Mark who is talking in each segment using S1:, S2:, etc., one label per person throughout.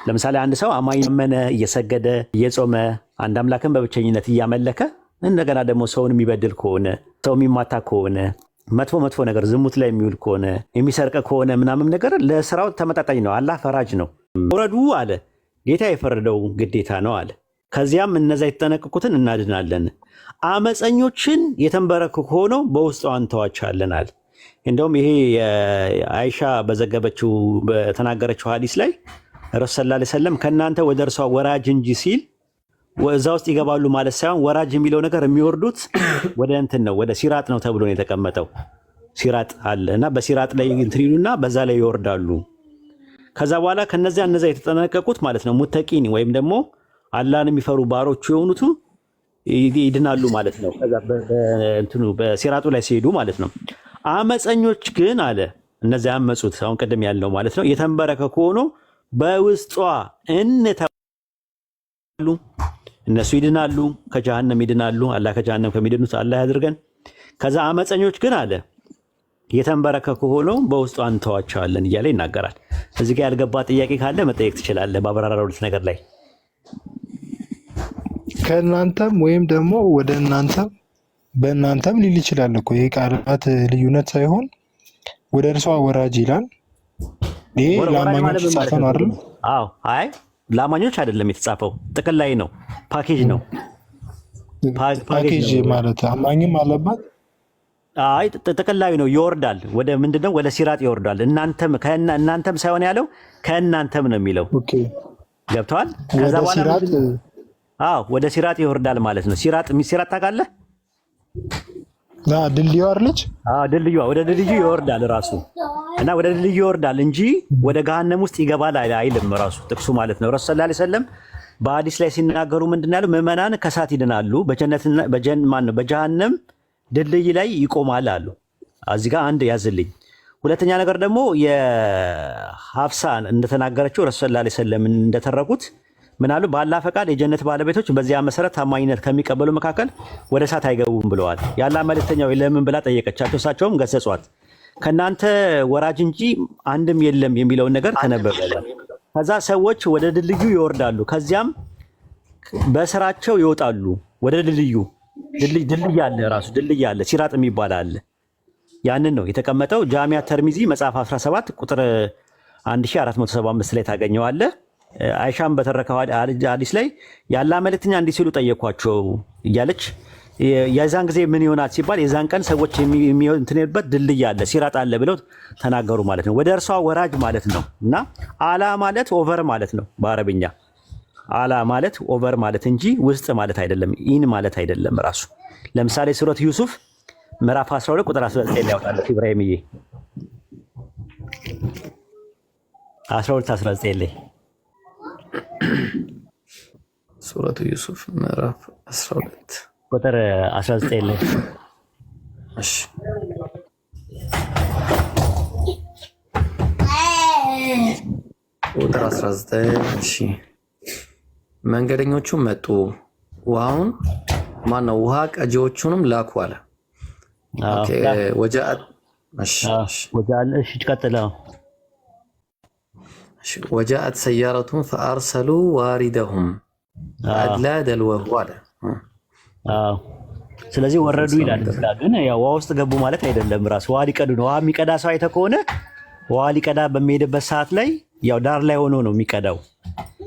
S1: ለምሳሌ አንድ ሰው አማኝ ያመነ እየሰገደ እየጾመ አንድ አምላክን በብቸኝነት እያመለከ እንደገና ደግሞ ሰውን የሚበድል ከሆነ ሰው የሚማታ ከሆነ መጥፎ ነገር ዝሙት ላይ የሚውል ከሆነ የሚሰርቅ ከሆነ ምናምን ነገር ለስራው ተመጣጣኝ ነው። አላህ ፈራጅ ነው። ወረዱ አለ ጌታ የፈረደው ግዴታ ነው አለ። ከዚያም እነዛ የተጠነቀቁትን እናድናለን። አመፀኞችን የተንበረከኩ ሆነው በውስጡ አንተዋቸዋለን አለ። እንደውም ይሄ አይሻ በዘገበችው በተናገረችው ሐዲስ ላይ ረሱል ሰለላሁ ዐለይሂ ወሰለም ከእናንተ ወደ እርሷ ወራጅ እንጂ ሲል እዛ ውስጥ ይገባሉ ማለት ሳይሆን ወራጅ የሚለው ነገር የሚወርዱት ወደ እንትን ነው ወደ ሲራጥ ነው ተብሎ ነው የተቀመጠው። ሲራጥ አለ እና በሲራጥ ላይ እንትን ይሉና በዛ ላይ ይወርዳሉ። ከዛ በኋላ እነዛ የተጠነቀቁት ማለት ነው ሙተቂን ወይም ደግሞ አላህን የሚፈሩ ባሮቹ የሆኑት ይድናሉ ማለት ነው። ከዛ በእንትኑ በሲራጡ ላይ ሲሄዱ ማለት ነው። አመፀኞች ግን አለ እነዚያ ያመጹት አሁን ቀደም ያለው ማለት ነው የተንበረከኩ ሆኖ በውስጧ እንተዋሉ እነሱ ይድናሉ፣ ከጀሃነም ይድናሉ። አላህ ከጀሃነም ከሚድኑት አላህ ያድርገን። ከዛ አመፀኞች ግን አለ የተንበረከኩ ሆኖ በውስጧ እንተዋቸዋለን እያለ ይናገራል። እዚህ ጋር ያልገባ ጥያቄ ካለ መጠየቅ ትችላለህ። ባብራራሩት ነገር ላይ
S2: ከእናንተም ወይም ደግሞ ወደ እናንተም በእናንተም ሊል ይችላል እኮ ይሄ ቃላት ልዩነት ሳይሆን ወደ እርሷ ወራጅ ይላል። ይሄ ለአማኞች የተጻፈ ነው አይደል?
S1: አዎ። አይ ለአማኞች አይደለም የተጻፈው፣ ጥቅል ላይ ነው፣ ፓኬጅ ነው።
S2: ፓኬጅ ማለት አማኝም አለባት።
S1: አይ ጥቅል ላይ ነው፣ ይወርዳል። ወደ ምንድነው? ወደ ሲራጥ ይወርዳል። እናንተም ሳይሆን ያለው ከእናንተም ነው የሚለው። ኦኬ ገብቷል? ከዛ በኋላ ወደ ሲራጥ ይወርዳል ማለት ነው። ሲራጥ ታውቃለህ?
S2: ድልድዩ አይደለች?
S1: ድልድዩ ወደ ድልድዩ ይወርዳል ራሱ እና ወደ ድልድዩ ይወርዳል እንጂ ወደ ገሃነም ውስጥ ይገባል አይልም ራሱ ጥቅሱ ማለት ነው። ረሱል ሰለላሁ ዐለይሂ ወሰለም በሐዲስ ላይ ሲናገሩ ምንድን ያለው ምዕመናን ከእሳት ይድናሉ፣ በጀሃነም ድልድይ ላይ ይቆማል አሉ። እዚህ ጋር አንድ ያዝልኝ። ሁለተኛ ነገር ደግሞ የሐፍሳ እንደተናገረችው ረሱል ሰለላሁ ዐለይሂ ወሰለም እንደተረኩት ምናሉ በአላህ ፈቃድ የጀነት ባለቤቶች በዚያ መሰረት ታማኝነት ከሚቀበሉ መካከል ወደ እሳት አይገቡም ብለዋል። የአላህ መልእክተኛው ለምን ብላ ጠየቀቻቸው። እሳቸውም ገሰጿት። ከእናንተ ወራጅ እንጂ አንድም የለም የሚለውን ነገር ተነበበ። ከዛ ሰዎች ወደ ድልድዩ ይወርዳሉ፣ ከዚያም በስራቸው ይወጣሉ ወደ ድልድዩ። ድልድይ አለ፣ ራሱ ድልድይ አለ፣ ሲራጥ የሚባል አለ። ያንን ነው የተቀመጠው። ጃሚዓ ተርሚዚ መጽሐፍ 17 ቁጥር 1475 ላይ ታገኘዋለህ። አይሻም በተረከው ሐዲስ ላይ የአላህ መልእክተኛ እንዲህ ሲሉ ጠየኳቸው እያለች የዛን ጊዜ ምን ይሆናል ሲባል የዛን ቀን ሰዎች የሚሆንበት ድልድይ አለ ሲራጥ አለ ብለው ተናገሩ ማለት ነው። ወደ እርሷ ወራጅ ማለት ነው። እና አላ ማለት ኦቨር ማለት ነው በአረብኛ። አላ ማለት ኦቨር ማለት እንጂ ውስጥ ማለት አይደለም፣ ኢን ማለት አይደለም ራሱ። ለምሳሌ ሱረት ዩሱፍ ምዕራፍ 12 ቁጥር 19 ላይ ያወጣል ኢብራሂምዬ 12-19 ላይ
S3: ሱረቱ ዩሱፍ ምዕራፍ 12
S1: ቁጥር 19 ላይ
S3: እሺ ቁጥር 19 እሺ መንገደኞቹም መጡ ውሃውን ማነው ውሃ ቀጂዎቹንም ላኩ አለ። ኦኬ ወጃአት
S1: እሺ ቀጥለው
S3: ወጃአት ሰያረቱን ፈአርሰሉ ዋሪደሁም አድላ ደልወሁ አለ።
S1: ስለዚህ ወረዱ ይላል። ግን ያው ውሃ ውስጥ ገቡ ማለት አይደለም። ራሱ ውሃ ሊቀዱ ነው። ውሃ የሚቀዳ ሰው አይተህ ከሆነ ውሃ ሊቀዳ በሚሄድበት ሰዓት ላይ ያው ዳር ላይ ሆኖ ነው የሚቀዳው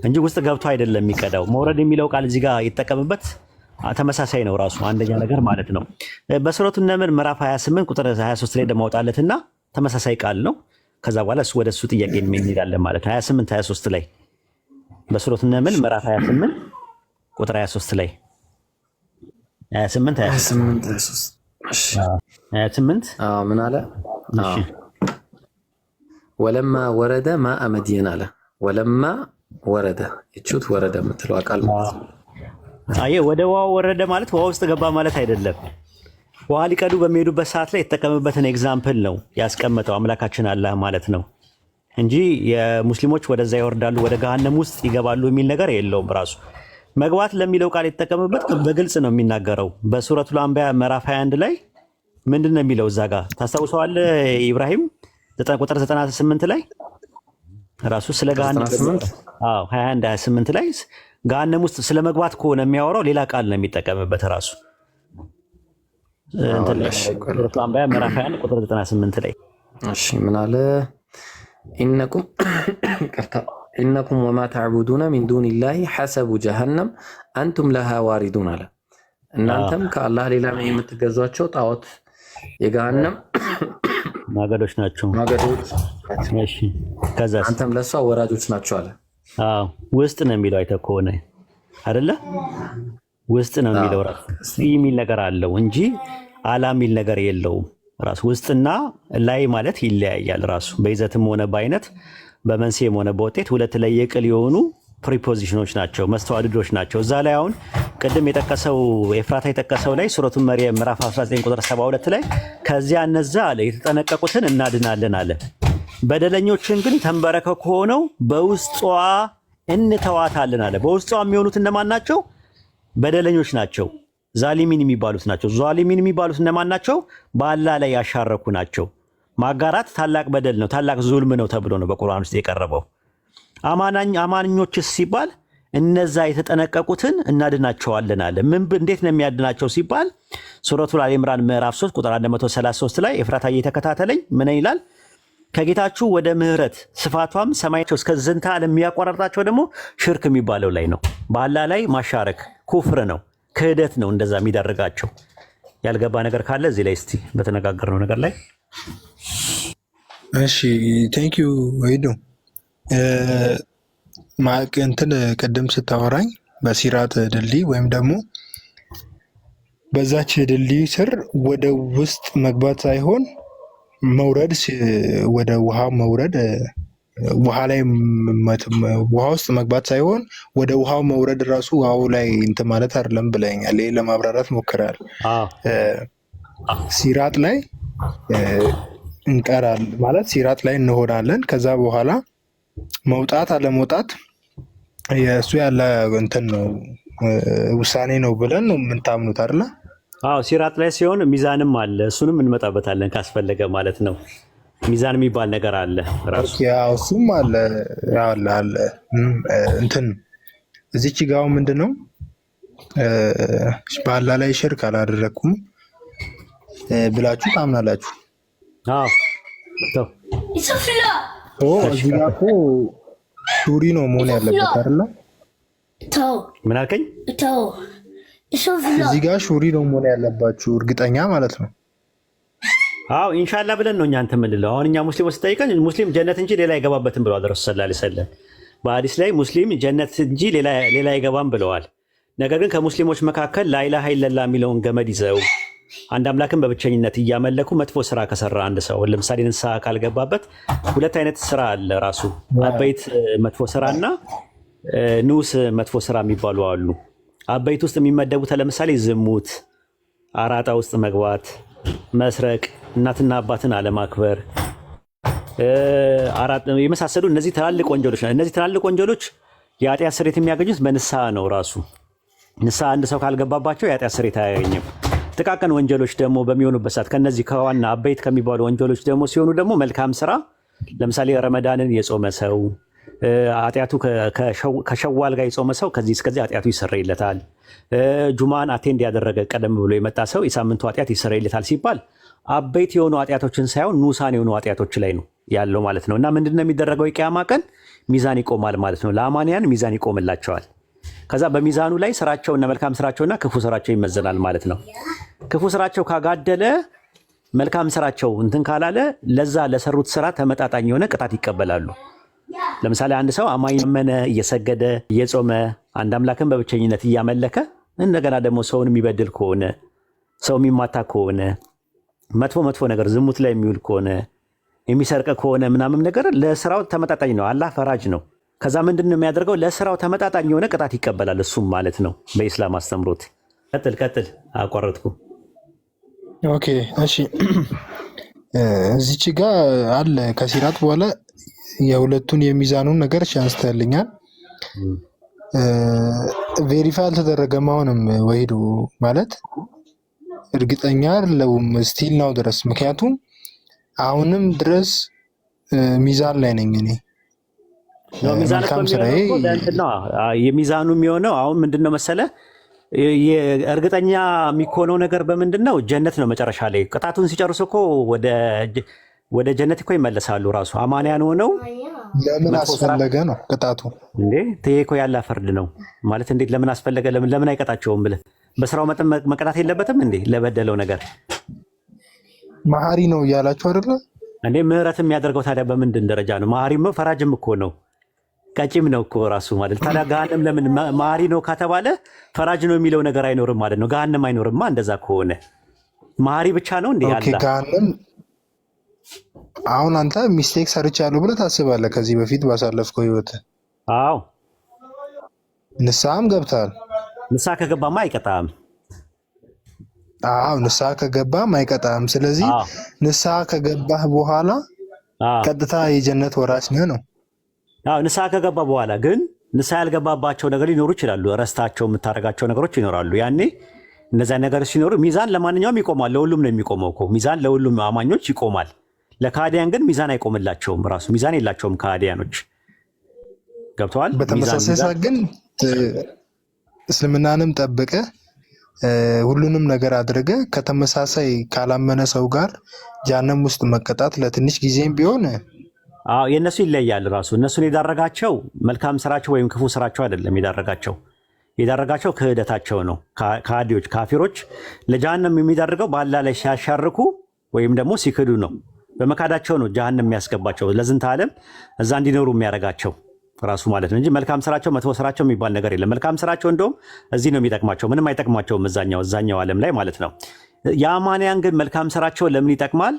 S1: እንጂ ውስጥ ገብቶ አይደለም የሚቀዳው። መውረድ የሚለው ቃል እዚህ ጋር የተጠቀምበት ተመሳሳይ ነው ራሱ አንደኛ ነገር ማለት ነው። በሱረቱ ነምል ምዕራፍ 28 ቁጥር 23 ላይ ደማውጣለትና ተመሳሳይ ቃል ነው። ከዛ በኋላ እሱ ወደ እሱ ጥያቄ እንሄዳለን ማለት 28 23 ላይ በሱረቱ ነምል ምዕራፍ 28 ቁጥር 23 ላይ 28
S3: ምን አለ? ወለማ ወረደ ማአ መድየን አለ። ወለማ ወረደ ይቹት ወረደ የምትለው ቃል ማለት ነው።
S1: ወደ ውሃ ወረደ ማለት ውሃ ውስጥ ገባ ማለት አይደለም። ውሃ ሊቀዱ በሚሄዱበት ሰዓት ላይ የተጠቀምበትን ኤግዛምፕል ነው ያስቀመጠው አምላካችን አላህ ማለት ነው እንጂ የሙስሊሞች ወደዛ ይወርዳሉ ወደ ገሃነም ውስጥ ይገባሉ የሚል ነገር የለውም። ራሱ መግባት ለሚለው ቃል የተጠቀምበት በግልጽ ነው የሚናገረው። በሱረቱል አንቢያ ምዕራፍ 21 ላይ ምንድን ነው የሚለው? እዛ ጋር ታስታውሰዋለህ ኢብራሂም ቁጥር 98 ላይ ራሱ ስለ ገሃነም 21 28 ላይ ገሃነም ውስጥ ስለ መግባት ከሆነ የሚያወራው ሌላ ቃል ነው የሚጠቀምበት ራሱ እንትን ላይ አንባያ ምዕራፍ 21 ቁጥር 98 ላይ
S3: እሺ ምን አለ ኢነኩም ወማ ተዕቡዱነ ሚን ዱኒላሂ ሐሰቡ ጀሃነም አንቱም ለሃ ዋሪዱን አለ። እናንተም ከአላህ ሌላ የምትገዟቸው ጣዖት የገሃነም
S1: ማገዶች ናቸው። እሺ ከዛ
S3: አንተም ለሷ ወራጆች ናቸው አለ።
S1: አዎ ውስጥ ነው የሚለው አይተህ ከሆነ አይደለ? ውስጥ ነው የሚለው ራሱ የሚል ነገር አለው እንጂ አላ የሚል ነገር የለውም። ራሱ ውስጥና ላይ ማለት ይለያያል። ራሱ በይዘትም ሆነ በአይነት በመንስኤም ሆነ በውጤት ሁለት ለየቅል የሆኑ ፕሪፖዚሽኖች ናቸው፣ መስተዋድዶች ናቸው። እዛ ላይ አሁን ቅድም የጠቀሰው ኤፍራታ የጠቀሰው ላይ ሱረቱ መርየም ምዕራፍ 19 ቁጥር 72 ላይ ከዚያ እነዛ አለ የተጠነቀቁትን እናድናለን አለ። በደለኞችን ግን ተንበረከኩ ሆነው በውስጧ እንተዋታለን አለ። በውስጧ የሚሆኑት እነማን ናቸው? በደለኞች ናቸው። ዛሊሚን የሚባሉት ናቸው። ዛሊሚን የሚባሉት እነማን ናቸው? በአላህ ላይ ያሻረኩ ናቸው። ማጋራት ታላቅ በደል ነው፣ ታላቅ ዙልም ነው ተብሎ ነው በቁርአን ውስጥ የቀረበው። አማኞችስ ሲባል እነዛ የተጠነቀቁትን እናድናቸዋለን አለ። እንዴት ነው የሚያድናቸው ሲባል ሱረቱል አሊ ኢምራን ምዕራፍ 3 ቁጥር 133 ላይ ኤፍራታ እየተከታተለኝ ምን ይላል? ከጌታችሁ ወደ ምህረት ስፋቷም ሰማያቸው እስከ ዝንተ ዓለም የሚያቋርጣቸው ደግሞ ሽርክ የሚባለው ላይ ነው። በአላህ ላይ ማሻረክ ኩፍር ነው፣ ክህደት ነው እንደዛ የሚዳርጋቸው። ያልገባ ነገር ካለ እዚህ ላይ እስቲ በተነጋገርነው ነገር ላይ
S2: እሺ ቴንክ ዩ ወይዶ እንትን ቅድም ስታወራኝ በሲራጥ ድልድይ ወይም ደግሞ በዛች ድልድይ ስር ወደ ውስጥ መግባት ሳይሆን መውረድ፣ ወደ ውሃ መውረድ፣ ውሃ ላይ ውሃ ውስጥ መግባት ሳይሆን ወደ ውሃው መውረድ ራሱ ውሃው ላይ እንትን ማለት አይደለም ብለኛል። ይሄ ለማብራራት ሞክራል። ሲራጥ ላይ እንቀራል ማለት ሲራጥ ላይ እንሆናለን። ከዛ በኋላ መውጣት አለመውጣት የእሱ ያለ እንትን ነው ውሳኔ ነው ብለን ነው የምንታምኑት አይደለ?
S1: አዎ ሲራጥ ላይ ሲሆን ሚዛንም አለ። እሱንም እንመጣበታለን ካስፈለገ ማለት ነው። ሚዛን የሚባል ነገር አለ ራሱ።
S2: ያው እሱም አለ አለ እንትን እዚች ጋው ምንድነው በአላህ ላይ ሽርክ አላደረኩም ብላችሁ ታምናላችሁ?
S1: አዎ ተው
S2: እዚህ ጋር እኮ ሱሪ ነው መሆን ያለበት አይደለ?
S1: ምን አልከኝ?
S2: እዚህ ጋር ሹሪ ነው መሆን ያለባችሁ እርግጠኛ ማለት ነው።
S1: አዎ ኢንሻአላህ ብለን ነው እኛ አንተ ምንለው። አሁን እኛ ሙስሊሞች ስጠይቀን ሙስሊም ጀነት እንጂ ሌላ አይገባበትም ብለዋል ረሱል ሰለላሁ ዐለይሂ ወሰለም። በሐዲስ ላይ ሙስሊም ጀነት እንጂ ሌላ አይገባም ብለዋል። ነገር ግን ከሙስሊሞች መካከል ላኢላሃ ኢለላህ የሚለውን ገመድ ይዘው አንድ አምላክን በብቸኝነት እያመለኩ መጥፎ ስራ ከሰራ አንድ ሰው ለምሳሌ ንስሐ ካልገባበት ሁለት አይነት ስራ አለ ራሱ አበይት መጥፎ ስራና ንዑስ መጥፎ ስራ የሚባሉ አሉ። አበይት ውስጥ የሚመደቡት ለምሳሌ ዝሙት፣ አራጣ ውስጥ መግባት፣ መስረቅ፣ እናትና አባትን አለማክበር፣ የመሳሰሉ እነዚህ ትላልቅ ወንጀሎች ናቸው። እነዚህ ትላልቅ ወንጀሎች የኃጢአት ስርየት የሚያገኙት በንስሐ ነው። ራሱ ንስሐ አንድ ሰው ካልገባባቸው የኃጢአት ስርየት አያገኝም። ጥቃቅን ወንጀሎች ደግሞ በሚሆኑበት ሰዓት ከነዚህ ከዋና አበይት ከሚባሉ ወንጀሎች ደግሞ ሲሆኑ ደግሞ መልካም ስራ ለምሳሌ ረመዳንን የጾመ ሰው ኃጢአቱ ከሸዋል ጋር የጾመ ሰው ከዚህ እስከዚህ ኃጢአቱ ይሰረይለታል። ጁማን አቴንድ ያደረገ ቀደም ብሎ የመጣ ሰው የሳምንቱ ኃጢአት ይሰረይለታል ሲባል አበይት የሆኑ ኃጢአቶችን ሳይሆን ንዑሳን የሆኑ ኃጢአቶች ላይ ነው ያለው ማለት ነው። እና ምንድነው የሚደረገው? የቂያማ ቀን ሚዛን ይቆማል ማለት ነው። ለአማንያን ሚዛን ይቆምላቸዋል። ከዛ በሚዛኑ ላይ ስራቸውና መልካም ስራቸውና ክፉ ስራቸው ይመዘናል ማለት ነው። ክፉ ስራቸው ካጋደለ መልካም ስራቸው እንትን ካላለ ለዛ ለሰሩት ስራ ተመጣጣኝ የሆነ ቅጣት ይቀበላሉ። ለምሳሌ አንድ ሰው አማኝ መነ እየሰገደ እየጾመ አንድ አምላክን በብቸኝነት እያመለከ እንደገና ደግሞ ሰውን የሚበድል ከሆነ ሰው የሚማታ ከሆነ መጥፎ ነገር ዝሙት ላይ የሚውል ከሆነ የሚሰርቅ ከሆነ ምናምን ነገር ለስራው ተመጣጣኝ ነው። አላህ ፈራጅ ነው። ከዛ ምንድነው የሚያደርገው? ለስራው ተመጣጣኝ የሆነ ቅጣት ይቀበላል እሱም ማለት ነው በኢስላም አስተምሮት። ቀጥል አቋረጥኩ።
S2: ኦኬ እሺ እዚች ጋር አለ ከሲራጥ በኋላ የሁለቱን የሚዛኑን ነገር አንስተልኛል። ቬሪፋይ አልተደረገም። አሁንም ወሂዱ ማለት እርግጠኛ አይደለሁም ስቲል ነው ድረስ ምክንያቱም አሁንም ድረስ ሚዛን ላይ ነኝ እኔ
S1: ነው ሚዛን
S2: መልካም ስራዬ
S1: እኮ ለእንትን ነው የሚዛኑ የሚሆነው። አሁን ምንድነው መሰለ እርግጠኛ የሚኮነው ነገር በምንድን ነው? ጀነት ነው መጨረሻ ላይ ቅጣቱን ሲጨርሱ እኮ ወደ ጀነት እኮ ይመለሳሉ። ራሱ አማንያን ሆነው
S2: ለምን አስፈለገ ነው ቅጣቱ
S1: እንዴ? ይሄ እኮ ያለ ፍርድ ነው ማለት እንዴት ለምን አስፈለገ? ለምን አይቀጣቸውም ብለህ በስራው መጠን መቀጣት የለበትም እንዴ? ለበደለው ነገር
S2: መሐሪ ነው እያላችሁ አይደለ
S1: እንዴ? ምህረት የሚያደርገው ታዲያ በምንድን ደረጃ ነው? መሐሪም ፈራጅም እኮ ነው፣ ቀጪም ነው እኮ ራሱ ማለት ታዲያ። ገሃነም ለምን መሐሪ ነው ከተባለ ፈራጅ ነው የሚለው ነገር አይኖርም ማለት ነው። ገሃነም አይኖርማ እንደዛ ከሆነ መሐሪ ብቻ ነው እንዴ ያለ
S2: ገሃነም። አሁን አንተ ሚስቴክ ሰርቻለሁ ብለህ ታስባለህ ከዚህ በፊት ባሳለፍከው ህይወት?
S1: አዎ
S2: ንስሐም ገብተሃል።
S1: ንስሐ ከገባማ አይቀጣም።
S2: አዎ ንስሐ ከገባም አይቀጣም። ስለዚህ ንስሐ ከገባህ በኋላ ቀጥታ የጀነት ወራሽ ነህ ነው።
S1: አዎ ንስሐ ከገባ በኋላ ግን ንስሐ ያልገባባቸው ነገር ሊኖሩ ይችላሉ። ረስታቸው የምታደርጋቸው ነገሮች ይኖራሉ። ያኔ እነዚያ ነገር ሲኖሩ ሚዛን ለማንኛውም ይቆማል። ለሁሉም ነው የሚቆመው እኮ ሚዛን ለሁሉም አማኞች ይቆማል። ለካህዲያን ግን ሚዛን አይቆምላቸውም። ራሱ ሚዛን የላቸውም ካህዲያኖች። ገብተዋል።
S2: በተመሳሳይ ሰዓት ግን እስልምናንም ጠብቀ ሁሉንም ነገር አድርገ ከተመሳሳይ ካላመነ ሰው ጋር ጀሃነም ውስጥ መቀጣት ለትንሽ ጊዜም ቢሆን
S1: የእነሱ ይለያል። ራሱ እነሱን የዳረጋቸው መልካም ስራቸው ወይም ክፉ ስራቸው አይደለም። የዳረጋቸው ክህደታቸው ነው። ካህዲዎች ካፊሮች ለጀሃነም የሚዳርገው በአላህ ላይ ሲያሻርኩ ወይም ደግሞ ሲክዱ ነው። በመካዳቸው ነው ጀሃነም የሚያስገባቸው ለዝንተ ዓለም እዛ እንዲኖሩ የሚያደርጋቸው ራሱ ማለት ነው እንጂ መልካም ስራቸው መጥፎ ስራቸው የሚባል ነገር የለም። መልካም ስራቸው እንደውም እዚህ ነው የሚጠቅማቸው፣ ምንም አይጠቅማቸውም እዛኛው ዓለም ላይ ማለት ነው። የአማንያን ግን መልካም ስራቸው ለምን ይጠቅማል?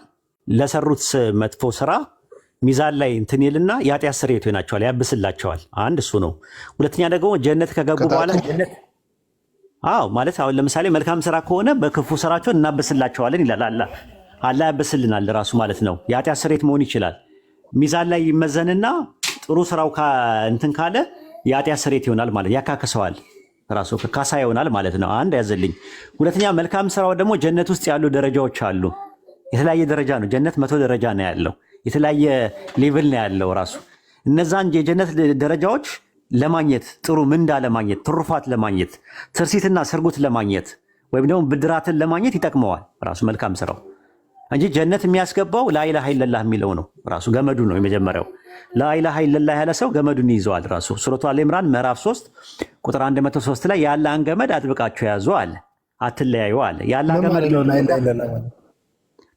S1: ለሰሩት መጥፎ ስራ ሚዛን ላይ እንትን ይልና የኃጢአት ስርየት ይሆናቸዋል፣ ያብስላቸዋል። አንድ እሱ ነው። ሁለተኛ ደግሞ ጀነት ከገቡ በኋላ ጀነት ማለት አሁን ለምሳሌ መልካም ስራ ከሆነ በክፉ ስራቸው እናብስላቸዋለን ይላል አላህ ያብስልናል ራሱ ማለት ነው። የኃጢአት ስርየት መሆን ይችላል። ሚዛን ላይ ይመዘንና ጥሩ ስራው እንትን ካለ የኃጢአት ስርየት ይሆናል ማለት ያካክሰዋል፣ ራሱ ካሳ ይሆናል ማለት ነው። አንድ ያዘልኝ። ሁለተኛ መልካም ስራው ደግሞ ጀነት ውስጥ ያሉ ደረጃዎች አሉ። የተለያየ ደረጃ ነው ጀነት፣ 100 ደረጃ ነው ያለው። የተለያየ ሌቭል ነው ያለው ራሱ። እነዛን የጀነት ደረጃዎች ለማግኘት ጥሩ ምንዳ ለማግኘት ትሩፋት ለማግኘት ትርሲትና ስርጉት ለማግኘት ወይም ደግሞ ብድራትን ለማግኘት ይጠቅመዋል ራሱ መልካም ስራው እንጂ ጀነት የሚያስገባው ላኢላሃ ኢለላህ የሚለው ነው ራሱ ገመዱ ነው። የመጀመሪያው ላኢላሃ ኢለላህ ያለ ሰው ገመዱን ይይዘዋል ራሱ። ሱረቱ አለ ኢምራን ምዕራፍ 3 ቁጥር 103 ላይ የአላህን ገመድ አጥብቃችሁ ያዙ አለ፣ አትለያዩ አለ። የአላህ ገመድ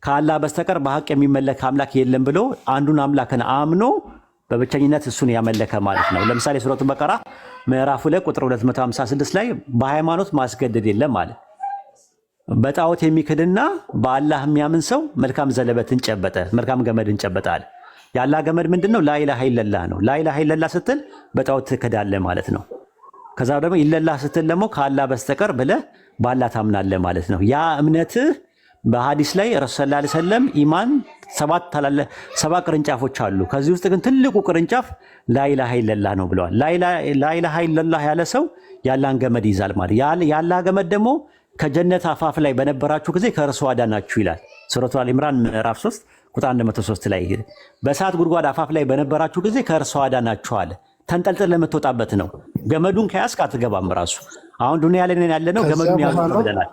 S1: ከአላህ በስተቀር በሐቅ የሚመለክ አምላክ የለም ብሎ አንዱን አምላክን አምኖ በብቸኝነት እሱን ያመለከ ማለት ነው። ለምሳሌ ሱረቱ በቀራ ምዕራፍ 2 ቁጥር 256 ላይ በሃይማኖት ማስገደድ የለም አለ። በጣዖት የሚክድና በአላህ የሚያምን ሰው መልካም ዘለበትን ጨበጠ፣ መልካም ገመድን ጨበጠ አለ። የአላህ ገመድ ምንድነው? ላኢላሃ ኢለላህ ነው። ላኢላሃ ኢለላህ ስትል በጣዖት ትክዳለህ ማለት ነው። ከዛ ደግሞ ኢለላህ ስትል ደግሞ ከአላህ በስተቀር ብለህ በአላህ ታምናለህ ማለት ነው። ያ እምነትህ በሐዲስ ላይ ረሱል ሰለላሁ ዐለይሂ ወሰለም ኢማን 7 ቅርንጫፎች አሉ። ከዚህ ውስጥ ግን ትልቁ ቅርንጫፍ ላኢላሃ ኢለላህ ነው ብለዋል። ላኢላሃ ኢለላህ ያለ ሰው የአላህን ገመድ ይዛል ማለት። የአላህ ገመድ ደግሞ ከጀነት አፋፍ ላይ በነበራችሁ ጊዜ ከእርሱ አዳናችሁ ይላል ሱረቱ አለ ኢምራን ምዕራፍ 3 ቁጥር 103 ላይ። በእሳት ጉድጓድ አፋፍ ላይ በነበራችሁ ጊዜ ከእርሱ አዳናችሁ አለ። ተንጠልጥል ለምትወጣበት ነው። ገመዱን ከያዝክ አትገባም ራሱ። አሁን ዱንያ ላይ ያለነው ገመዱን ያዙ ብለናል።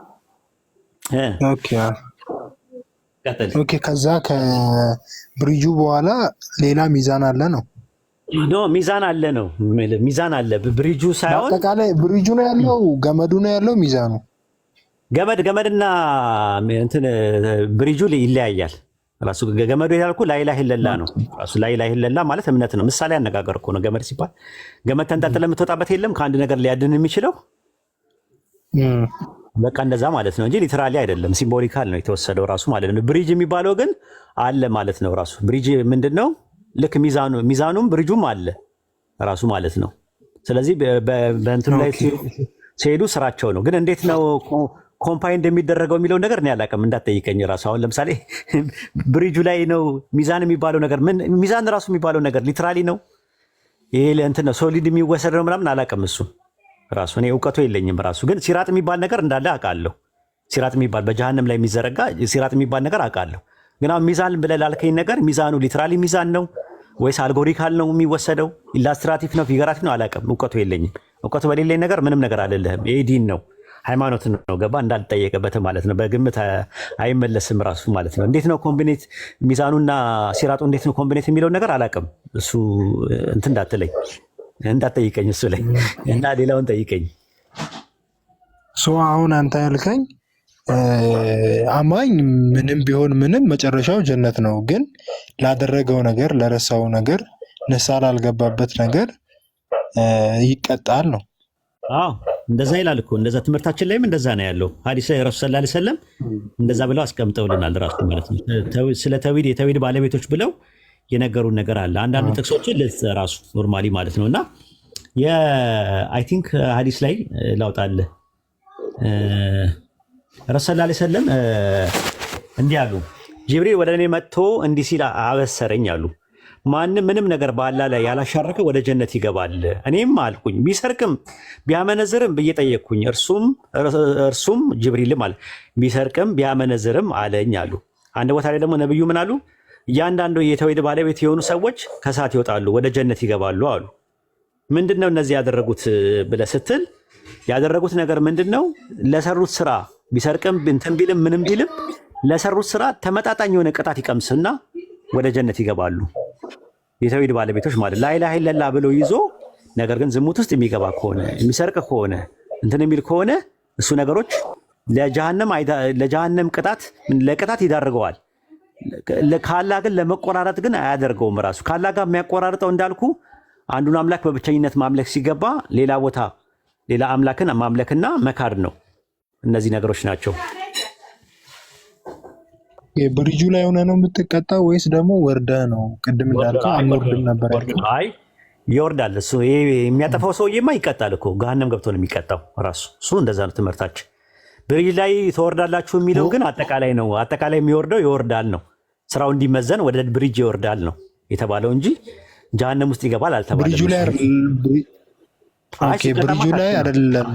S2: ኦኬ ከዛ ከብሪጁ በኋላ ሌላ ሚዛን አለ ነው?
S1: ኖ ሚዛን አለ ነው። ሚዛን አለ ብሪጁ ሳይሆን
S2: አጠቃላይ ብሪጁ ነው ያለው፣ ገመዱ ነው ያለው፣ ሚዛኑ
S1: ገመድና እንትን ብሪጁ ይለያያል ራሱ። ገመዱ ያልኩ ላኢላሃ ኢለላህ ነው ራሱ። ላኢላሃ ኢለላህ ማለት እምነት ነው። ምሳሌ አነጋገር እኮ ነው ገመድ ሲባል። ገመድ ተንጠልጥለህ የምትወጣበት የለም ከአንድ ነገር ሊያድን የሚችለው በቃ እንደዛ ማለት ነው እንጂ ሊትራሊ አይደለም። ሲምቦሊካል ነው የተወሰደው ራሱ ማለት ነው። ብሪጅ የሚባለው ግን አለ ማለት ነው ራሱ። ብሪጅ ምንድነው? ልክ ሚዛኑም ብሪጁም አለ ራሱ ማለት ነው። ስለዚህ በእንትኑ ላይ ሲሄዱ ስራቸው ነው። ግን እንዴት ነው ኮምፓይንድ የሚደረገው የሚለው ነገር እኔ አላውቅም፣ እንዳትጠይቀኝ ራሱ። አሁን ለምሳሌ ብሪጁ ላይ ነው ሚዛን የሚባለው ነገር ምን ሚዛን ራሱ የሚባለው ነገር ሊትራሊ ነው ይሄ እንትን ነው ሶሊድ የሚወሰድ ነው ምናምን አላውቅም እሱ ራሱ እኔ እውቀቱ የለኝም ራሱ። ግን ሲራጥ የሚባል ነገር እንዳለ አውቃለሁ። ሲራጥ የሚባል በጀሃነም ላይ የሚዘረጋ ሲራጥ የሚባል ነገር አውቃለሁ። ግን አሁን ሚዛን ብለህ ላልከኝ ነገር ሚዛኑ ሊትራሊ ሚዛን ነው ወይስ አልጎሪካል ነው የሚወሰደው? ኢላስትራቲቭ ነው ፊገራቲቭ ነው? አላውቅም። እውቀቱ የለኝም። እውቀቱ በሌለኝ ነገር ምንም ነገር አልልህም። ይሄ ዲን ነው ሃይማኖት ነው። ገባ እንዳልጠየቀበት ማለት ነው። በግምት አይመለስም ራሱ ማለት ነው። እንዴት ነው ኮምቢኔት ሚዛኑና ሲራጡ እንዴት ነው ኮምቢኔት የሚለውን ነገር አላውቅም። እሱ እንትን እንዳትጠይቀኝ እሱ ላይ እና ሌላውን ጠይቀኝ።
S2: አሁን አንተ ያልከኝ አማኝ ምንም ቢሆን ምንም መጨረሻው ጀነት ነው፣ ግን ላደረገው ነገር ለረሳው ነገር ንስሐ ላልገባበት ነገር ይቀጣል ነው።
S1: አዎ እንደዛ ይላል እኮ። እንደዛ ትምህርታችን ላይም እንደዛ ነው ያለው። ሐዲስ ላይ ረሱል ሰለላሁ ዐለይሂ ወሰለም እንደዛ ብለው አስቀምጠውልናል ራሱ ማለት ነው። ስለ ተውሂድ የተውሂድ ባለቤቶች ብለው የነገሩን ነገር አለ። አንዳንድ ጥቅሶችን ራሱ ኖርማሊ ማለት ነውና አይ ቲንክ ሐዲስ ላይ ላውጣልህ ረሱል ሰለላሁ ዐለይሂ ወሰለም እንዲህ አሉ። ጅብሪል ወደ እኔ መጥቶ እንዲህ ሲል አበሰረኝ አሉ። ማንም ምንም ነገር በአላህ ላይ ያላሻረከ ወደ ጀነት ይገባል። እኔም አልኩኝ ቢሰርቅም ቢያመነዝርም ብዬ ጠየቅኩኝ። እርሱም ጅብሪልም አለ ቢሰርቅም ቢያመነዝርም አለኝ አሉ። አንድ ቦታ ላይ ደግሞ ነብዩ ምን አሉ? እያንዳንዱ የተውሂድ ባለቤት የሆኑ ሰዎች ከእሳት ይወጣሉ፣ ወደ ጀነት ይገባሉ አሉ። ምንድነው እነዚህ ያደረጉት ብለህ ስትል ያደረጉት ነገር ምንድነው? ለሰሩት ስራ ቢሰርቅም እንትን ቢልም ምንም ቢልም ለሰሩት ስራ ተመጣጣኝ የሆነ ቅጣት ይቀምስና ወደ ጀነት ይገባሉ። የተውሂድ ባለቤቶች ማለት ላኢላሃ ኢለላህ ብሎ ይዞ ነገር ግን ዝሙት ውስጥ የሚገባ ከሆነ የሚሰርቅ ከሆነ እንትን የሚል ከሆነ እሱ ነገሮች ለጀሃነም ለቅጣት ይዳርገዋል። ከአላህ ግን ለመቆራረጥ ግን አያደርገውም። ራሱ ከአላህ ጋር የሚያቆራርጠው እንዳልኩ አንዱን አምላክ በብቸኝነት ማምለክ ሲገባ ሌላ ቦታ ሌላ አምላክን ማምለክና መካድ ነው። እነዚህ ነገሮች ናቸው።
S2: ብሪጁ ላይ ሆነ ነው የምትቀጣው ወይስ ደግሞ ወርደ ነው? ቅድም እንዳልከው አንወርድም ነበር ያልከው።
S1: አይ ይወርዳል። እሱ የሚያጠፋው ሰውዬማ ይቀጣል እኮ ገሃነም ገብቶ ነው የሚቀጣው ራሱ። እሱ እንደዛ ነው ትምህርታችን። ብሪጅ ላይ ትወርዳላችሁ የሚለው ግን አጠቃላይ ነው። አጠቃላይ የሚወርደው ይወርዳል ነው። ስራው እንዲመዘን ወደ ብሪጅ ይወርዳል ነው የተባለው እንጂ ገሃነም ውስጥ ይገባል አልተባለም። ብሪጁ ላይ አይደለም።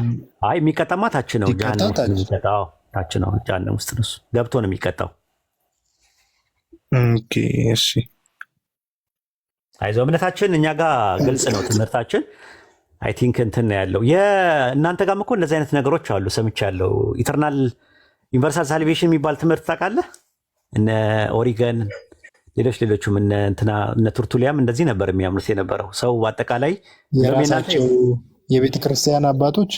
S1: አይ የሚቀጣማ ታች ነው። ገሃነም ውስጥ የሚቀጣው ታች ነው። ገሃነም ውስጥ ነው ገብቶ ነው የሚቀጣው።
S2: ኦኬ እሺ፣
S1: አይዞህ እምነታችን እኛ ጋር ግልጽ ነው ትምህርታችን። አይ ቲንክ እንትን ያለው የእናንተ ጋርም እኮ እንደዚህ አይነት ነገሮች አሉ ሰምቻለሁ። ኢተርናል ዩኒቨርሳል ሳልቬሽን የሚባል ትምህርት ታውቃለህ? እነ ኦሪገን ሌሎቹም እነ ቱርቱሊያም እንደዚህ ነበር የሚያምኑት የነበረው ሰው በአጠቃላይ
S2: የራሳቸው የቤተክርስቲያን አባቶች።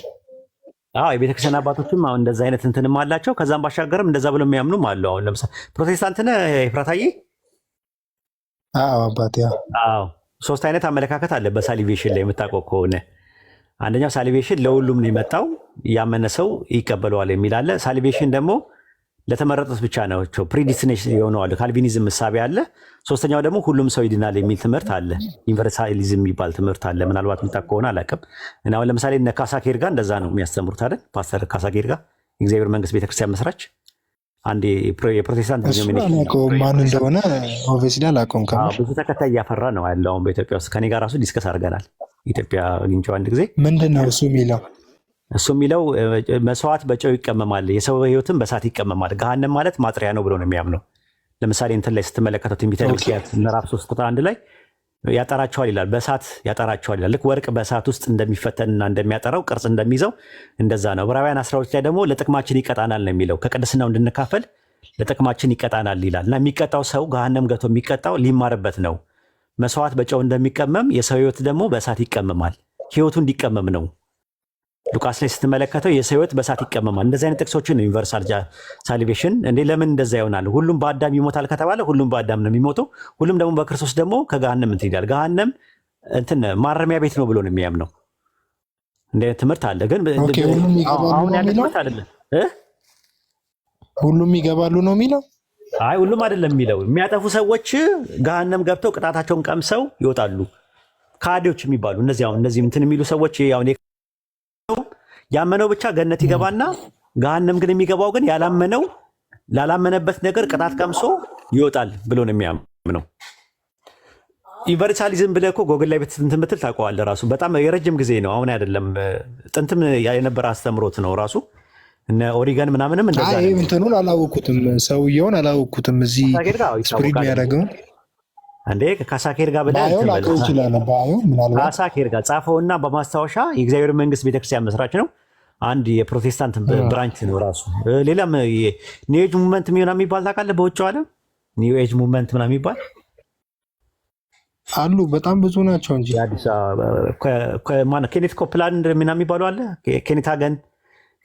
S1: የቤተክርስቲያን አባቶችም አሁን እንደዛ አይነት እንትንም አላቸው። ከዛም ባሻገርም እንደዛ ብለው የሚያምኑም አሉ። አሁን ለምሳሌ ፕሮቴስታንት ነህ ኤፍራታዬ?
S2: አባቴ።
S1: ሶስት አይነት አመለካከት አለ በሳሊቬሽን ላይ የምታውቀው ከሆነ። አንደኛው ሳሊቬሽን ለሁሉም ነው የመጣው ያመነ ሰው ይቀበለዋል የሚል አለ። ሳሊቬሽን ደግሞ ለተመረጡት ብቻ ናቸው ፕሪዲስቲኔሽን የሆነዋል። ካልቪኒዝም ምሳቤ አለ። ሶስተኛው ደግሞ ሁሉም ሰው ይድናል የሚል ትምህርት አለ። ዩኒቨርሳሊዝም የሚባል ትምህርት አለ። ምናልባት የምታውቅ ከሆነ አላውቅም። እና አሁን ለምሳሌ እነ ካሳ ኬርጋ እንደዛ ነው የሚያስተምሩት አይደል? ፓስተር ካሳ ኬርጋ የእግዚአብሔር መንግስት ቤተክርስቲያን መስራች አንድ የፕሮቴስታንት
S2: ማን እንደሆነ ኦብቪየስሊ አላውቀውም።
S1: ብዙ ተከታይ እያፈራ ነው ያለው አሁን በኢትዮጵያ ውስጥ። ከኔ ጋር ራሱ ዲስከስ አድርገናል። ኢትዮጵያ አግኝቼው አንድ ጊዜ።
S2: ምንድን ነው እሱ የሚለው?
S1: እሱ የሚለው መስዋዕት በጨው ይቀመማል፣ የሰው ህይወትን በእሳት ይቀመማል። ገሃነም ማለት ማጥሪያ ነው ብሎ ነው የሚያምነው። ለምሳሌ እንትን ላይ ስትመለከተው ትንቢተ ሚልክያስ ምዕራፍ 3 ቁጥር 1 ላይ ያጠራቸዋል ይላል። በእሳት ያጠራቸዋል ይላል። ልክ ወርቅ በእሳት ውስጥ እንደሚፈተንና እንደሚያጠራው ቅርጽ እንደሚይዘው እንደዛ ነው። ዕብራውያን 12 ላይ ደግሞ ለጥቅማችን ይቀጣናል ነው የሚለው። ከቅድስናው እንድንካፈል ለጥቅማችን ይቀጣናል ይላል። እና የሚቀጣው ሰው ገሃነም ገብቶ የሚቀጣው ሊማርበት ነው። መስዋዕት በጨው እንደሚቀመም የሰው ህይወት ደግሞ በእሳት ይቀመማል። ህይወቱ እንዲቀመም ነው። ሉቃስ ላይ ስትመለከተው የሰው ህይወት በእሳት ይቀመማል። እንደዚህ አይነት ጥቅሶችን ነው ዩኒቨርሳል ሳልቬሽን። እንዴ ለምን እንደዛ ይሆናል? ሁሉም በአዳም ይሞታል ከተባለ ሁሉም በአዳም ነው የሚሞተው። ሁሉም ደግሞ በክርስቶስ ደግሞ ከገሃነም እንትን ይላል። ገሃነም እንትን ማረሚያ ቤት ነው ብሎ ነው የሚያምነው። እንደ ትምህርት አለ። ግን አሁን ያለ ትምህርት አይደለም።
S2: ሁሉም ይገባሉ ነው የሚለው?
S1: አይ ሁሉም አይደለም የሚለው። የሚያጠፉ ሰዎች ገሃነም ገብተው ቅጣታቸውን ቀምሰው ይወጣሉ። ካዲዎች የሚባሉ እነዚህ እንትን የሚሉ ሰዎች አሁን ያመነው ብቻ ገነት ይገባና ገሃነም ግን የሚገባው ግን ላላመነበት ነገር ቅጣት ቀምሶ ይወጣል ብሎ ነው የሚያምነው። ዩኒቨርሳሊዝም ብለህ እኮ ጎግል ላይ እንትን ብትል ታውቀዋለህ። ራሱ በጣም የረጅም ጊዜ ነው፣ አሁን አይደለም። ጥንትም የነበረ አስተምሮት ነው ራሱ። እነ ኦሪገን ምናምንም እንደዛ ነው።
S2: እንትኑን አላወኩትም፣ ሰውየውን አላወኩትም። እዚህ ስፕሪድ የሚያደርገውን
S1: እንዴ ከካሳኬር ጋር ብለህ
S2: ባየው ላውቀው ይችላል። ባየው ምናልባት
S1: ካሳኬር ጋር ጻፈውና በማስታወሻ የእግዚአብሔር መንግስት ቤተክርስቲያን መስራች ነው። አንድ የፕሮቴስታንት ብራንች ነው ራሱ። ሌላም ኒው ኤጅ ሙቭመንት የሚባል ታውቃለህ? በውጭው ዓለም ኒው ኤጅ ሙቭመንት ምናምን የሚባል
S2: አሉ። በጣም ብዙ ናቸው እንጂ
S1: አዲስ አበባ ኬኔት ኮፕላንድ ምናምን የሚባሉ አለ። ኬኔት ሃገን፣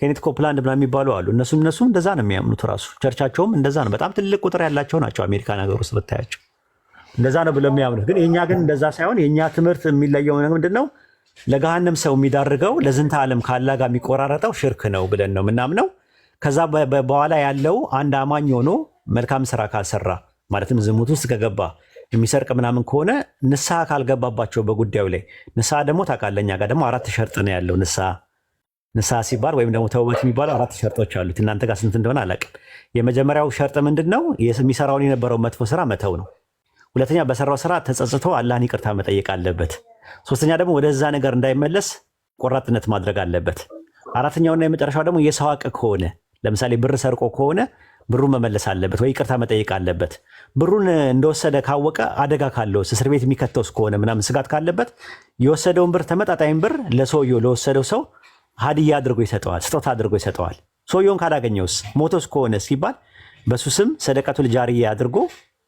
S1: ኬኔት ኮፕላንድ ምናምን የሚባሉ አሉ። እነሱም እንደዛ ነው የሚያምኑት። ራሱ ቸርቻቸውም እንደዛ ነው። በጣም ትልቅ ቁጥር ያላቸው ናቸው። አሜሪካን ሀገር ውስጥ ብታያቸው እንደዛ ነው ብለው የሚያምኑት። ግን የእኛ ግን እንደዛ ሳይሆን የእኛ ትምህርት የሚለየው ምንድን ነው? ለገሃነም ሰው የሚዳርገው ለዝንተ ዓለም ከአላህ ጋር የሚቆራረጠው ሽርክ ነው ብለን ነው የምናምነው። ከዛ በኋላ ያለው አንድ አማኝ ሆኖ መልካም ስራ ካልሰራ ማለትም ዝሙት ውስጥ ከገባ የሚሰርቅ ምናምን ከሆነ ንስሐ ካልገባባቸው በጉዳዩ ላይ ንስሐ ደግሞ ታውቃለህ፣ እኛ ጋር ደግሞ 4 ሸርጥ ነው ያለው። ንስሐ ሲባል ወይም ደግሞ ተውበት የሚባለው 4 ሸርጦች አሉት። እናንተ ጋር ስንት እንደሆነ አላውቅም። የመጀመሪያው ሸርጥ ምንድን ነው? የሚሰራውን የነበረው መጥፎ ስራ መተው ነው። ሁለተኛ በሰራው ስራ ተጸጽቶ አላህን ይቅርታ መጠየቅ አለበት። ሶስተኛ ደግሞ ወደዛ ነገር እንዳይመለስ ቆራጥነት ማድረግ አለበት። አራተኛውና የመጨረሻው ደግሞ የሰው ሀቅ ከሆነ ለምሳሌ ብር ሰርቆ ከሆነ ብሩን መመለስ አለበት ወይ ይቅርታ መጠየቅ አለበት። ብሩን እንደወሰደ ካወቀ አደጋ ካለው እስር ቤት የሚከተውስ ከሆነ ምናምን ስጋት ካለበት የወሰደውን ብር ተመጣጣኝ ብር ለሰውየው ለወሰደው ሰው ሀዲያ አድርጎ ይሰጠዋል፣ ስጦታ አድርጎ ይሰጠዋል። ሰውየውን ካላገኘውስ ሞቶስ ከሆነ ሲባል በሱ ስም ሰደቀቱል ጃሪያ አድርጎ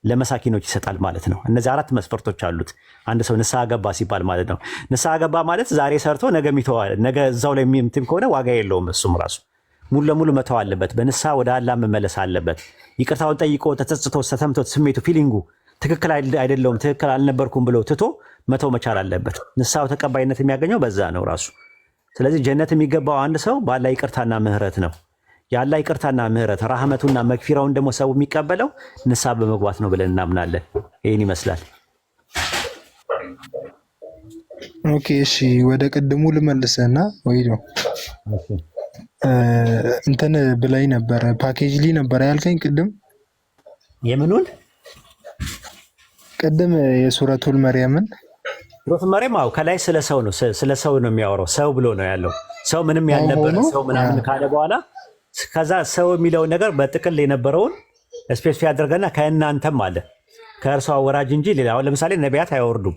S1: ለመሳኪኖች ይሰጣል ማለት ነው። እነዚህ 4 መስፈርቶች አሉት አንድ ሰው ንስሐ ገባ ሲባል ማለት ነው። ንስሐ ገባ ማለት ዛሬ ሰርቶ ነገ ሚተዋል፣ ነገ እዛው ላይ የሚምትም ከሆነ ዋጋ የለውም። እሱም ራሱ ሙሉ ለሙሉ መተው አለበት። በንስሐ ወደ አላህ መመለስ አለበት። ይቅርታውን ጠይቆ ተጸጽቶ ተሰምቶት ስሜቱ ፊሊንጉ ትክክል አይደለውም ትክክል አልነበርኩም ብሎ ትቶ መተው መቻል አለበት። ንስሐው ተቀባይነት የሚያገኘው በዛ ነው ራሱ። ስለዚህ ጀነት የሚገባው አንድ ሰው በአላህ ይቅርታና ምህረት ነው። የአላህ ይቅርታና ምህረት ራህመቱና መግፊራውን ደግሞ ሰው የሚቀበለው ንስሐ በመግባት ነው ብለን እናምናለን። ይህን ይመስላል።
S2: ኦኬ እሺ፣ ወደ ቅድሙ ልመልስና ወይ ነው እንትን ብላይ ነበረ ፓኬጅ ሊ ነበረ ያልከኝ ቅድም።
S1: የምኑን
S2: ቅድም የሱረቱል መርየምን
S1: ሱረቱል መርየም ከላይ ስለ ሰው ነው የሚያወራው። ሰው ብሎ ነው ያለው። ሰው ምንም ያልነበረ ሰው ምናምን ካለ በኋላ ከዛ ሰው የሚለውን ነገር በጥቅል የነበረውን ስፔሲፊክ ያደርገና ከእናንተም አለ ከእርሷ ወራጅ እንጂ ሌላ። አሁን ለምሳሌ ነቢያት አይወርዱም።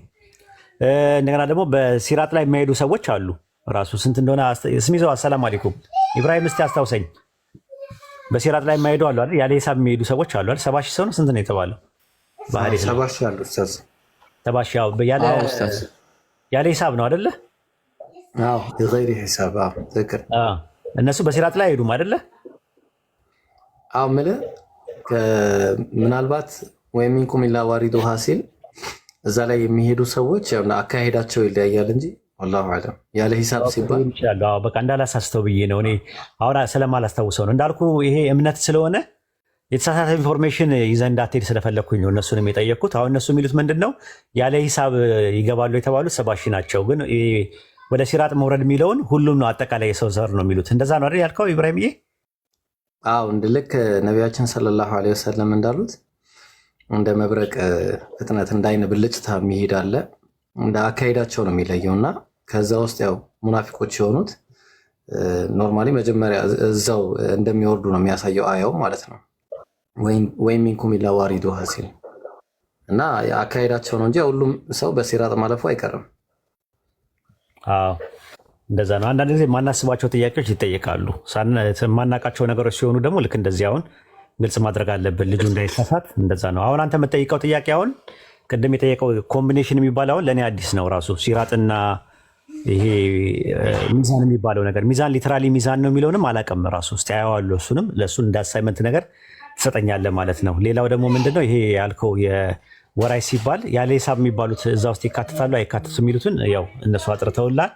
S1: እንደገና ደግሞ በሲራጥ ላይ የሚሄዱ ሰዎች አሉ። ራሱ ስንት እንደሆነ ስሚዘው። አሰላሙ አለይኩም ኢብራሂም፣ እስቲ አስታውሰኝ። በሲራጥ ላይ የማይሄዱ አሉ አይደል? ያለ ሂሳብ የሚሄዱ ሰዎች አሉ አይደል? 70 ሺህ ሰው ነው ስንት ነው የተባለው? በሐዲስ
S3: 70 ሺህ አሉ ኡስታዝ።
S1: 70 ሺህ ያለ ሂሳብ ነው አይደለ?
S3: አዎ የገይሪ ሂሳብ። አዎ ትክክል።
S1: እነሱ በሲራጥ ላይ አይሄዱም አይደለ?
S3: አዎ ምናልባት ወይም ሚንኩም ኢላ ዋሪዱሃ ሲል እዛ ላይ የሚሄዱ ሰዎች አካሄዳቸው ይለያያል እንጂ ወላሁ አለም ያለ ሂሳብ ሲባል
S1: በቃ እንዳላሳስተው ብዬ ነው እኔ አሁን ስለማላስታውሰው ነው እንዳልኩ። ይሄ እምነት ስለሆነ የተሳሳተ ኢንፎርሜሽን ይዘህ እንዳትሄድ ስለፈለግኩኝ ነው እነሱንም የጠየቅኩት። አሁን እነሱ የሚሉት ምንድን ነው? ያለ ሂሳብ ይገባሉ የተባሉት 70 ሺህ ናቸው። ግን ወደ ሲራጥ መውረድ የሚለውን ሁሉም ነው አጠቃላይ የሰው ዘር ነው የሚሉት። እንደዛ ነው አይደል ያልከው ኢብራሂምዬ?
S3: አዎ ልክ ነቢያችን ሰለላሁ ዐለይሂ ወሰለም እንዳሉት እንደ መብረቅ ፍጥነት እንዳይን ብልጭታ የሚሄድ አለ። እንደ አካሄዳቸው ነው የሚለየው እና ከዛ ውስጥ ያው ሙናፊቆች የሆኑት ኖርማሊ መጀመሪያ እዛው እንደሚወርዱ ነው የሚያሳየው አያው ማለት ነው። ወይም ሚንኩም ኢላ ዋሪዱሃ ሲል እና አካሄዳቸው ነው እንጂ ሁሉም ሰው በሲራጥ ማለፉ አይቀርም።
S1: አዎ እንደዛ ነው። አንዳንድ ጊዜ የማናስባቸው ጥያቄዎች ይጠየቃሉ። የማናውቃቸው ነገሮች ሲሆኑ ደግሞ ልክ እንደዚህ አሁን ግልጽ ማድረግ አለብን ልጁ እንዳይሳሳት። እንደዛ ነው። አሁን አንተ የምጠይቀው ጥያቄ አሁን ቅድም የጠየቀው ኮምቢኔሽን የሚባል አሁን ለእኔ አዲስ ነው ራሱ። ሲራጥና ይሄ ሚዛን የሚባለው ነገር ሚዛን ሊትራሊ ሚዛን ነው የሚለውንም አላውቅም ራሱ። እስኪ አየዋለሁ። እሱንም ለእሱን እንደ አሳይመንት ነገር ትሰጠኛለህ ማለት ነው። ሌላው ደግሞ ምንድነው ይሄ ያልከው የወራይ ሲባል ያለ ሂሳብ የሚባሉት እዛ ውስጥ ይካትታሉ አይካትቱ የሚሉትን ያው እነሱ አጥርተውላል።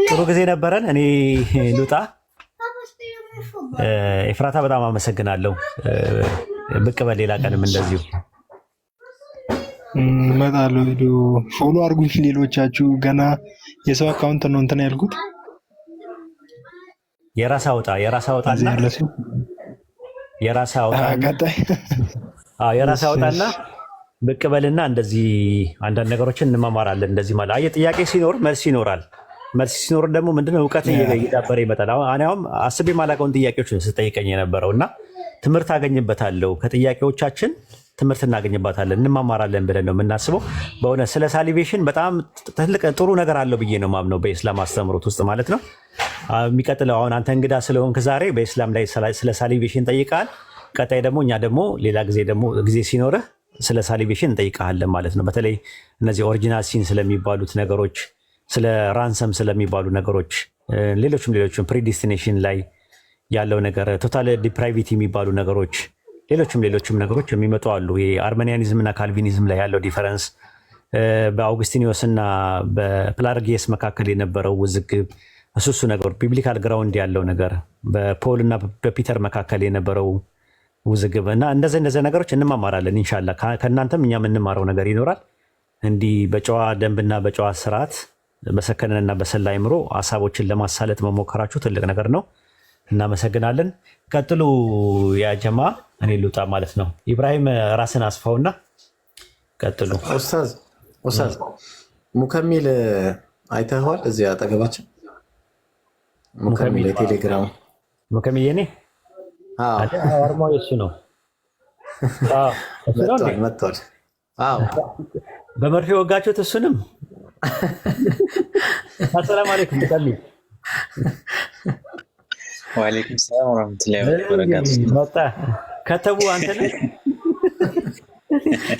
S1: ጥሩ ጊዜ ነበረን። እኔ ልውጣ። ኤፍራታ በጣም አመሰግናለሁ። ብቅ በል ሌላ ቀንም እንደዚሁ
S2: እመጣለሁ። ቪዲዮ ፎሎ አድርጉኝ። ሌሎቻችሁ ገና የሰው አካውንት ነው እንትን ያልኩት።
S1: የራስ አውጣ አውጣና የራስ አውጣና ብቅ በልና እንደዚህ አንዳንድ ነገሮችን እንማማራለን። እንደዚህ ማለት አየህ፣ ጥያቄ ሲኖር መልስ ይኖራል። መልስ ሲኖር ደግሞ ምንድነው እውቀት እየዳበረ ይመጣል። አሁን አስቤ የማላውቀውን ጥያቄዎች ስጠይቀኝ የነበረው እና ትምህርት አገኝበታለሁ፣ ከጥያቄዎቻችን ትምህርት እናገኝባታለን፣ እንማማራለን ብለን ነው የምናስበው። በእውነት ስለ ሳሊቬሽን በጣም ትልቅ ጥሩ ነገር አለው ብዬ ነው ማምነው በኢስላም አስተምሮት ውስጥ ማለት ነው። የሚቀጥለው አሁን አንተ እንግዳ ስለሆንክ ዛሬ በኢስላም ላይ ስለ ሳሊቬሽን ጠይቃል። ቀጣይ ደግሞ እኛ ደግሞ ሌላ ጊዜ ደግሞ ጊዜ ሲኖርህ ስለ ሳሊቬሽን እንጠይቃለን ማለት ነው። በተለይ እነዚህ ኦሪጂናል ሲን ስለሚባሉት ነገሮች፣ ስለ ራንሰም ስለሚባሉ ነገሮች፣ ሌሎችም ፕሪዲስቲኔሽን ላይ ያለው ነገር፣ ቶታል ዲፕራይቪቲ የሚባሉ ነገሮች፣ ሌሎችም ነገሮች የሚመጡ አሉ። አርሜኒያኒዝም እና ካልቪኒዝም ላይ ያለው ዲፈረንስ፣ በአውግስቲኒዮስ እና በፕላርጊየስ መካከል የነበረው ውዝግብ፣ እሱ ነገር ቢብሊካል ግራውንድ ያለው ነገር፣ በፖል እና በፒተር መካከል የነበረው ውዝግብ እና እንደዚህ ነገሮች እንማማራለን። ኢንሻላህ ከእናንተም እኛ የምንማረው ነገር ይኖራል። እንዲህ በጨዋ ደንብና በጨዋ ስርዓት በሰከነና በሰላ አይምሮ ሀሳቦችን ለማሳለጥ መሞከራችሁ ትልቅ ነገር ነው። እናመሰግናለን። ቀጥሉ ያጀማ። እኔ ልውጣ ማለት ነው። ኢብራሂም ራስን አስፋውና ቀጥሉ።
S3: ኡስታዝ ሙከሚል አይተኸዋል? እዚህ አጠገባችን ሙከሚል የቴሌግራም
S1: ሙከሚል የኔ አርማው የሱ ነው።
S3: መጥቷል።
S1: በመርፌ ወጋችሁት እሱንም። አሰላም አለይኩም ተቀሊ
S4: ወአለይኩም ሰላም ወራህመቱላሂ ወበረካቱህ።
S1: መጣ ከተቡ አንተ ነህ።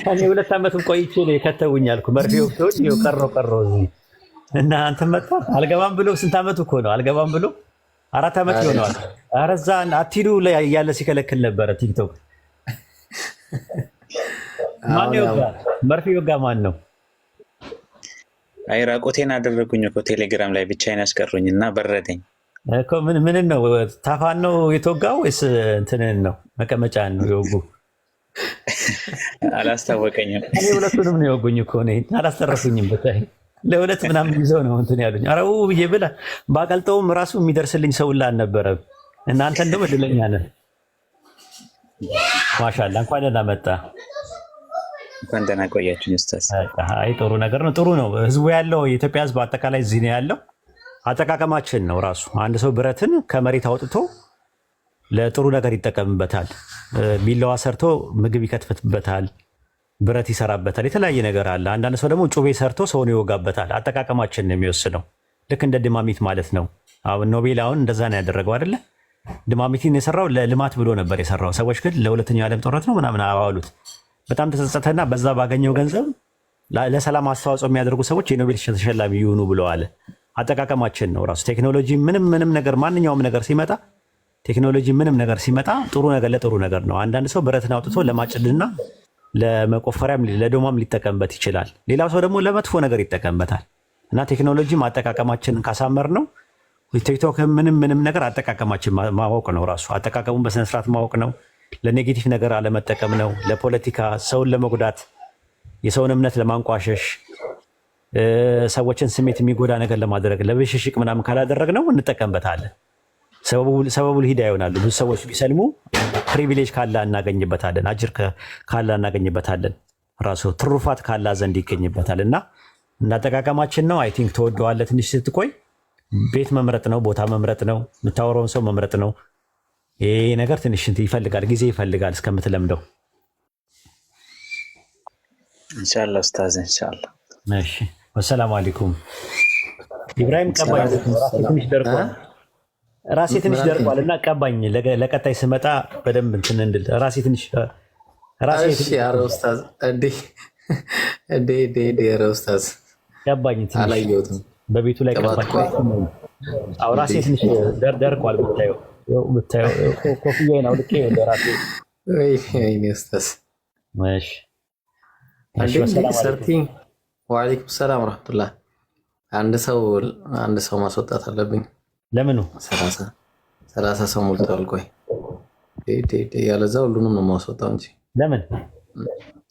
S1: እኔ 2 ዓመትም ቆይቼ ነው የከተቡኝ አልኩ። መርፌ ወቅቶች ይኸው ቀረው እዚህ እና አንተ መጣ። አልገባም ብሎ ስንት ዓመቱ እኮ ነው አልገባም ብሎ 4 ዓመት ይሆነዋል። ኧረ እዛ አትሂዱ ላይ እያለ ሲከለክል ነበረ ቲክቶክ። ማን ይወጋ መርፌ ይወጋ ማን ነው?
S4: አይ ራቆቴን አደረጉኝ እኮ ቴሌግራም ላይ ብቻዬን ያስቀሩኝና በረደኝ
S1: እኮ። ምን ነው ታፋን ነው የተወጋው ወይስ እንትንን ነው መቀመጫን ነው የወጉ?
S4: አላስታወቀኝም።
S1: እኔ ሁለቱንም ነው የወጉኝ እኮ ነው። አላስተረፉኝም። በታይ ለሁለት ምናምን ይዘው ነው እንትን ያሉኝ። አረው ብዬ ብላ ባቀልጠውም ራሱ የሚደርስልኝ ሰውላ አልነበረም። እናንተ እንደው እድለኛ ነህ። ማሻአላ እንኳን ደህና መጣ።
S4: እንኳን ደህና ቆያችሁኝ ኡስታዝ።
S1: አይ ጥሩ ነገር ነው። ጥሩ ነው። ህዝቡ ያለው የኢትዮጵያ ህዝብ አጠቃላይ እዚህ ነው ያለው። አጠቃቀማችን ነው ራሱ። አንድ ሰው ብረትን ከመሬት አውጥቶ ለጥሩ ነገር ይጠቀምበታል። ቢላዋ ሰርቶ ምግብ ይከትፍበታል። ብረት ይሰራበታል። የተለያየ ነገር አለ። አንዳንድ ሰው ደግሞ ጩቤ ሰርቶ ሰውን ይወጋበታል። አጠቃቀማችን ነው የሚወስነው። ልክ እንደ ድማሚት ማለት ነው። አሁን ኖቤል አሁን እንደዛ ነው ያደረገው አይደለ? ድማሚትን የሰራው ለልማት ብሎ ነበር የሰራው። ሰዎች ግን ለሁለተኛው ዓለም ጦርነት ነው ምናምን አዋሉት። በጣም ተጸጸተና በዛ ባገኘው ገንዘብ ለሰላም አስተዋጽኦ የሚያደርጉ ሰዎች የኖቤል ተሸላሚ ይሁኑ ብለዋል። አጠቃቀማችን ነው ራሱ። ቴክኖሎጂ ምንም ነገር ማንኛውም ነገር ሲመጣ ቴክኖሎጂ ምንም ነገር ሲመጣ ጥሩ ነገር ለጥሩ ነገር ነው። አንዳንድ ሰው ብረትን አውጥቶ ለማጭድና ለመቆፈሪያም ለዶማም ሊጠቀምበት ይችላል። ሌላው ሰው ደግሞ ለመጥፎ ነገር ይጠቀምበታል። እና ቴክኖሎጂ አጠቃቀማችንን ካሳመር ነው ቲክቶክ ምንም ነገር አጠቃቀማችን ማወቅ ነው ራሱ። አጠቃቀሙን በስነስርዓት ማወቅ ነው። ለኔጌቲቭ ነገር አለመጠቀም ነው። ለፖለቲካ፣ ሰውን ለመጉዳት፣ የሰውን እምነት ለማንቋሸሽ፣ ሰዎችን ስሜት የሚጎዳ ነገር ለማድረግ ለብሽሽቅ ምናምን ካላደረግ ነው እንጠቀምበታለን። ሰበቡል ሂዳ ይሆናሉ። ብዙ ሰዎች ቢሰልሙ ፕሪቪሌጅ ካላ እናገኝበታለን። አጅር ካላ እናገኝበታለን። ራሱ ትሩፋት ካላ ዘንድ ይገኝበታል። እና እንዳጠቃቀማችን ነው። አይ ቲንክ ተወደዋለህ። ትንሽ ስትቆይ ቤት መምረጥ ነው፣ ቦታ መምረጥ ነው፣ የምታወራውን ሰው መምረጥ ነው። ይሄ ነገር ትንሽ ይፈልጋል፣ ጊዜ ይፈልጋል እስከምትለምደው።
S4: ኢንሻአላህ ኡስታዝ ኢንሻአላህ።
S1: እሺ ወሰላሙ አለይኩም። ኢብራሂም ቀባኝ ትንሽ ደርቋል። ራሴ ትንሽ ደርቋል እና ቀባኝ። ለቀጣይ ስመጣ በደንብ እንትን እንድል ራሴ ትንሽ
S3: እሺ። ኧረ ኡስታዝ እንዴ ኧረ ኡስታዝ
S1: ቀባኝ። ትንሽ
S3: አላየሁትም
S1: በቤቱ ላይ ቀባኝ። አዎ ራሴ ትንሽ ደርቋል። ብታየው ኮፍያዬን አውልቄ ወደ ራሴ
S3: ወይኔ ኡስታዝ።
S1: እሺ
S3: ወአለይኩም ሰላም ወራህመቱላህ። አንድ ሰው ማስወጣት አለብኝ።
S1: ለምኑ?
S3: 30 ሰው ሞልቷል። ቆይ ያለዛ ሁሉንም ነው ማስወጣው እንጂ
S1: ለምን?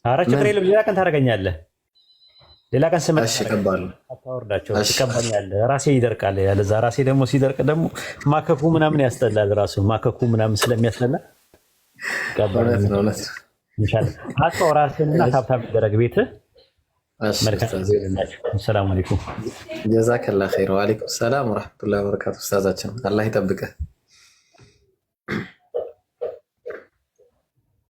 S1: ኧረ ችግር የለም። ሌላ ቀን ታደርገኛለህ። ሌላ ቀን ስመጣ አታወርዳቸው፣ ትቀባኛለህ። ራሴ ይደርቃል። ያለዛ ራሴ ደግሞ ሲደርቅ ደግሞ ማከኩ ምናምን ያስጠላል። ራሱ ማከኩ ምናምን ስለሚያስጠላ ኢንሻአላህ አጥፋው ራስህንና ታብታብ ይደረግ ቤትህ። ሰላም አለይኩም
S3: ጀዛከላህ ኸይር። ወአለይኩም ሰላም ወራህመቱላሂ ወበረካቱ። ኡስታዛችን አላህ ይጠብቅህ።